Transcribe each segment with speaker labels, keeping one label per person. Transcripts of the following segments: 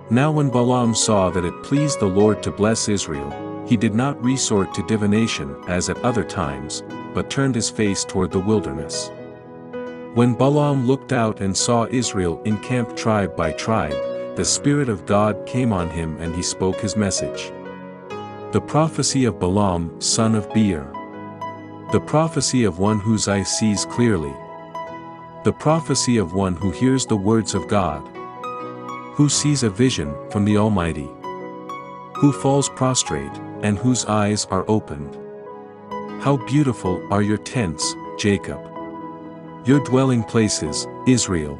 Speaker 1: Now when Balaam saw that it pleased the Lord to bless Israel, he did not resort to divination as at other times, but turned his face toward the wilderness. When Balaam looked out and saw Israel encamped tribe by tribe, the Spirit of God came on him and he spoke his message. The prophecy of Balaam, son of Beor. The prophecy of one whose eye sees clearly. The prophecy of one who hears the words of God. Who sees a vision from the Almighty. Who falls prostrate, and whose eyes are opened. How beautiful are your tents, Jacob! Your dwelling places, Israel!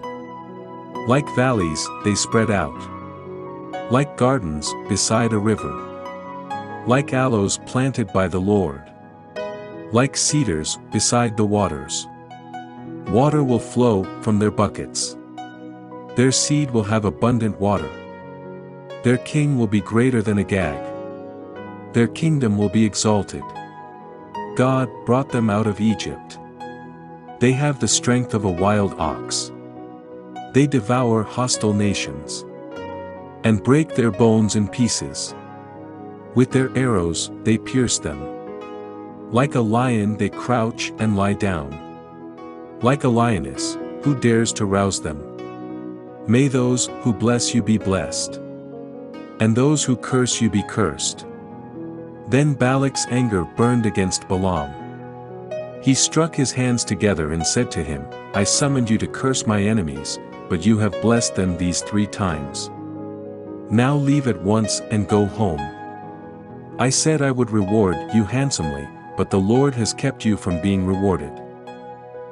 Speaker 1: Like valleys, they spread out. Like gardens, beside a river. Like aloes planted by the Lord. Like cedars, beside the waters. Water will flow from their buckets. Their seed will have abundant water. Their king will be greater than Agag. Their kingdom will be exalted. God brought them out of Egypt. They have the strength of a wild ox. They devour hostile nations. And break their bones in pieces. With their arrows, they pierce them. Like a lion they crouch and lie down. Like a lioness, who dares to rouse them? May those who bless you be blessed. And those who curse you be cursed. Then Balak's anger burned against Balaam. He struck his hands together and said to him, I summoned you to curse my enemies, but you have blessed them these 3 times. Now leave at once and go home. I said I would reward you handsomely, but the Lord has kept you from being rewarded.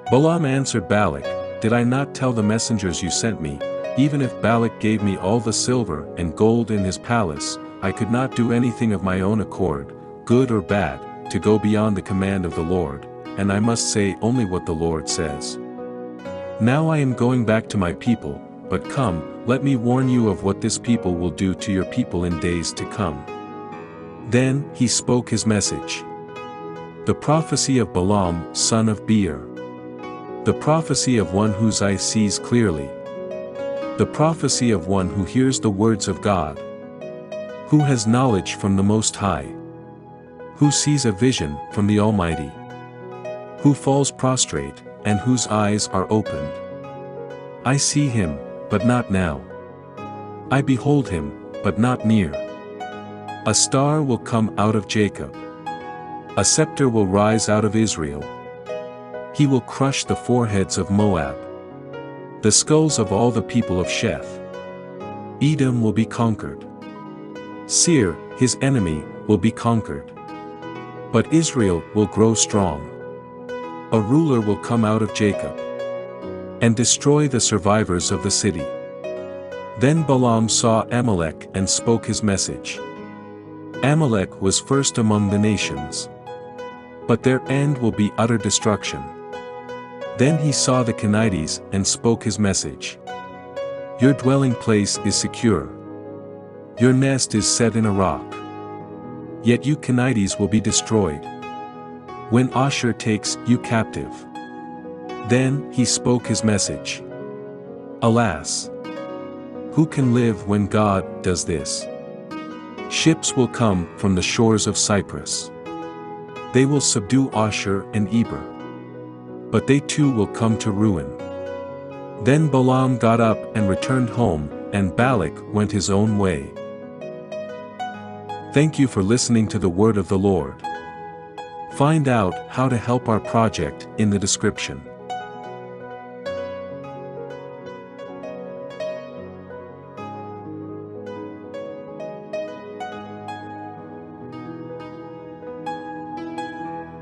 Speaker 1: Balaam answered Balak, Did I not tell the messengers you sent me, even if Balak gave me all the silver and gold in his palace, I could not do anything of my own accord, good or bad, to go beyond the command of the Lord, and I must say only what the Lord says. Now I am going back to my people, but come, let me warn you of what this people will do to your people in days to come. Then he spoke his message. The prophecy of Balaam, son of Beor. The prophecy of one whose eye sees clearly. The prophecy of one who hears the words of God. Who has knowledge from the Most High. Who sees a vision from the Almighty. Who falls prostrate, and whose eyes are opened. I see him, but not now. I behold him, but not near. A star will come out of Jacob. A scepter will rise out of Israel. He will crush the foreheads of Moab. The skulls of all the people of Sheth. Edom will be conquered. Seir, his enemy, will be conquered. But Israel will grow strong. A ruler will come out of Jacob. And destroy the survivors of the city. Then Balaam saw Amalek and spoke his message. Amalek was first among the nations. But their end will be utter destruction. Then he saw the Canaanites and spoke his message. Your dwelling place is secure. Your nest is set in a rock. Yet you Canaanites will be destroyed. When Ashur takes you captive. Then he spoke his message. Alas! Who can live when God does this? Ships will come from the shores of Cyprus. They will subdue Ashur and Eber. But they too will come to ruin. Then Balaam got up and returned home, and Balak went his own way. Thank you for listening to the word of the Lord. Find out how to help our project in the description.